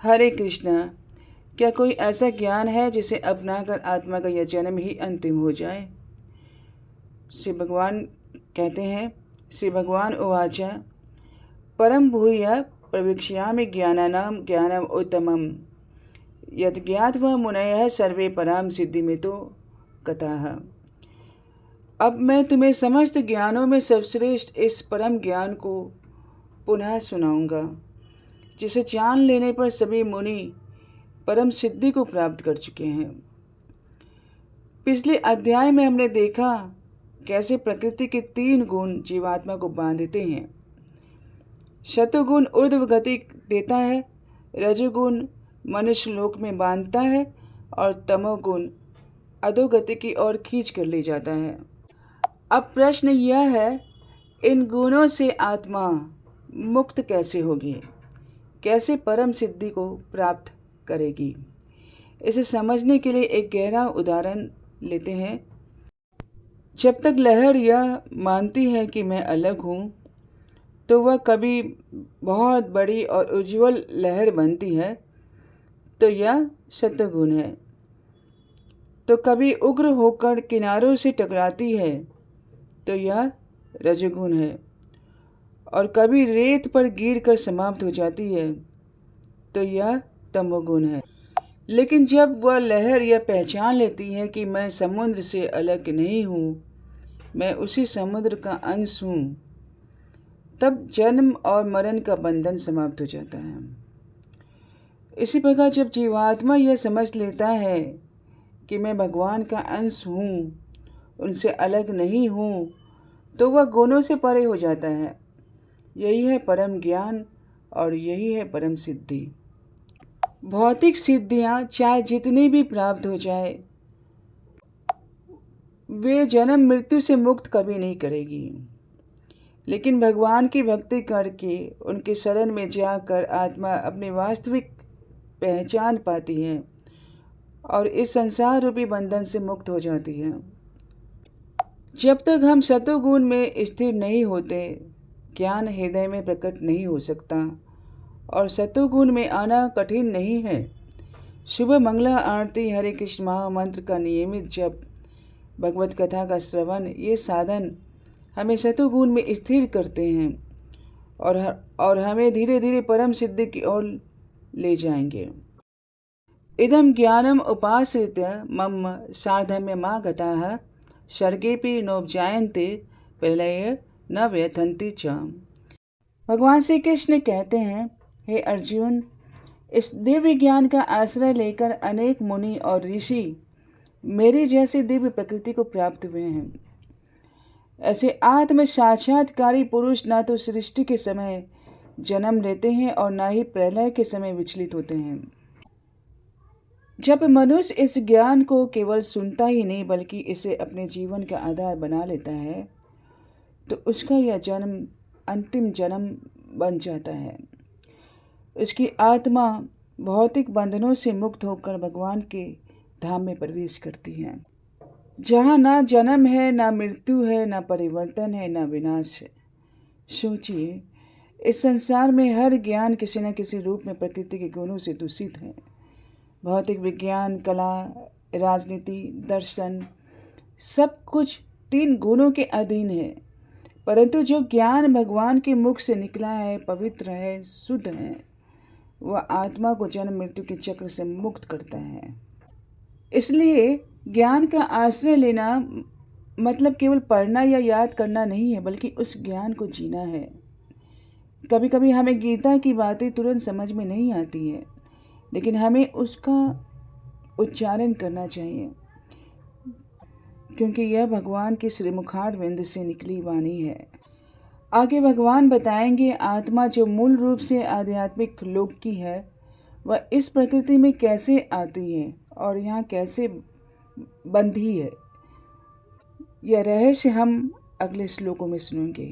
हरे कृष्णा। क्या कोई ऐसा ज्ञान है जिसे अपनाकर आत्मा का यह जन्म ही अंतिम हो जाए? श्री भगवान कहते हैं, श्री भगवान उवाच परम भूय प्रवीक्ष्यामि ज्ञानानां ज्ञानम उत्तमम् यत् ज्ञात्वा मुनयः सर्वे पराम सिद्धिमितो गताः। अब मैं तुम्हें समस्त ज्ञानों में सर्वश्रेष्ठ इस परम ज्ञान को पुनः सुनाऊंगा, जिसे जान लेने पर सभी मुनि परम सिद्धि को प्राप्त कर चुके हैं। पिछले अध्याय में हमने देखा कैसे प्रकृति के 3 गुण जीवात्मा को बांधते हैं। सतोगुण ऊर्ध्व गति देता है, रजोगुण मनुष्य लोक में बांधता है और तमोगुण अधोगति की ओर खींच कर ले जाता है। अब प्रश्न यह है, इन गुणों से आत्मा मुक्त कैसे होगी, कैसे परम सिद्धि को प्राप्त करेगी? इसे समझने के लिए एक गहरा उदाहरण लेते हैं। जब तक लहर यह मानती है कि मैं अलग हूँ, तो वह कभी बहुत बड़ी और उज्जवल लहर बनती है, तो यह सत्वगुण है। तो कभी उग्र होकर किनारों से टकराती है, तो यह रजोगुण है। और कभी रेत पर गिरकर समाप्त हो जाती है, तो यह तमोगुण है। लेकिन जब वह लहर यह पहचान लेती है कि मैं समुद्र से अलग नहीं हूँ, मैं उसी समुद्र का अंश हूँ, तब जन्म और मरण का बंधन समाप्त हो जाता है। इसी प्रकार जब जीवात्मा यह समझ लेता है कि मैं भगवान का अंश हूँ, उनसे अलग नहीं हूँ, तो वह गुणों से परे हो जाता है। यही है परम ज्ञान और यही है परम सिद्धि। भौतिक सिद्धियाँ चाहे जितनी भी प्राप्त हो जाए, वे जन्म मृत्यु से मुक्त कभी नहीं करेगी। लेकिन भगवान की भक्ति करके उनके शरण में जाकर आत्मा अपनी वास्तविक पहचान पाती है और इस संसार रूपी बंधन से मुक्त हो जाती है। जब तक हम सतोगुण में स्थिर नहीं होते, ज्ञान हृदय में प्रकट नहीं हो सकता और सतोगुण में आना कठिन नहीं है। सुबह मंगला आरती, हरे कृष्ण महामंत्र का नियमित जप, भगवत कथा का श्रवण, ये साधन हमें सतोगुण में स्थिर करते हैं और हमें धीरे धीरे परम सिद्धि की ओर ले जाएंगे। इदम ज्ञानम उपाश्रित्य मम सार्धम्यमागताः सर्गेऽपि नोपजायन्ते प्रलये न व्यथन्ति च। भगवान श्री कृष्ण कहते हैं, हे अर्जुन, इस दिव्य ज्ञान का आश्रय लेकर अनेक मुनि और ऋषि मेरी जैसी दिव्य प्रकृति को प्राप्त हुए हैं। ऐसे आत्म साक्षात्कारी पुरुष ना तो सृष्टि के समय जन्म लेते हैं और ना ही प्रलय के समय विचलित होते हैं। जब मनुष्य इस ज्ञान को केवल सुनता ही नहीं बल्कि इसे अपने जीवन का आधार बना लेता है, तो उसका यह जन्म अंतिम जन्म बन जाता है। उसकी आत्मा भौतिक बंधनों से मुक्त होकर भगवान के धाम में प्रवेश करती है, जहाँ ना जन्म है, ना मृत्यु है, ना परिवर्तन है, ना विनाश है। सोचिए, इस संसार में हर ज्ञान किसी न किसी रूप में प्रकृति के गुणों से दूषित है। भौतिक विज्ञान, कला, राजनीति, दर्शन, सब कुछ 3 गुणों के अधीन है। परंतु जो ज्ञान भगवान के मुख से निकला है, पवित्र है, शुद्ध है, वह आत्मा को जन्म मृत्यु के चक्र से मुक्त करता है। इसलिए ज्ञान का आश्रय लेना मतलब केवल पढ़ना या याद करना नहीं है, बल्कि उस ज्ञान को जीना है। कभी कभी हमें गीता की बातें तुरंत समझ में नहीं आती हैं, लेकिन हमें उसका उच्चारण करना चाहिए, क्योंकि यह भगवान की श्रीमुखारविंद से निकली वाणी है। आगे भगवान बताएंगे, आत्मा जो मूल रूप से आध्यात्मिक लोक की है, वह इस प्रकृति में कैसे आती है और यहाँ कैसे बंधी है। यह रहस्य हम अगले श्लोकों में सुनेंगे।